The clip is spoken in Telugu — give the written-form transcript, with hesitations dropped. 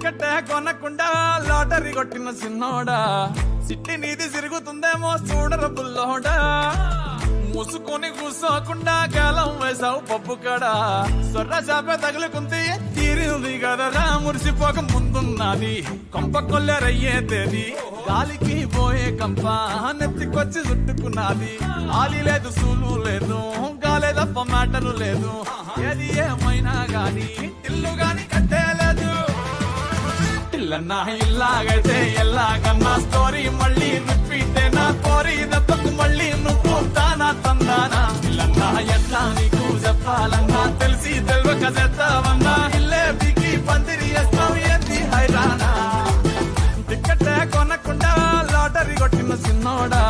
టికెట్ కొనకుండా లాటరీ కొట్టిన సిన్నోడా సిట్టి నీది తిరుగుతుందేమో చూడర బుల్లోడా మూసుకొని కూసోకుండా కాలం వేసావు పప్పు కడా సొర్ర చాప తగులుకుంది తీరింది కదరా మురిసిపోక ముందున్నది కొంప కొల్లెరయ్యే తేది గాలికి పోయే కంప నెత్తికొచ్చి చుట్టుకున్నది ఆలి లేదు సూలు లేదు గాలే తప్ప మ్యాటరు లేదు ఏది ఏమైనా గాని ఇల్లు గాని కట్టేలేదు ఇల్లన్నా ఇల్లాగైతే ఎల్లాగన్నా స్టోరీ మళ్ళీ రిపీట్ నా కోరి దెబ్బకు మళ్ళీ నువ్వు తానా తందానా ఇల్లన్నా ఎట్లా నీకు చెప్పాలన్నా తెలిసి తెలియక చేస్తావన్నా ఇల్లే బిగి పందిరి వేస్తావు ఏంది హైరానా టికెట్ కొనకుండా లాటరీ కొట్టిన సిన్నోడా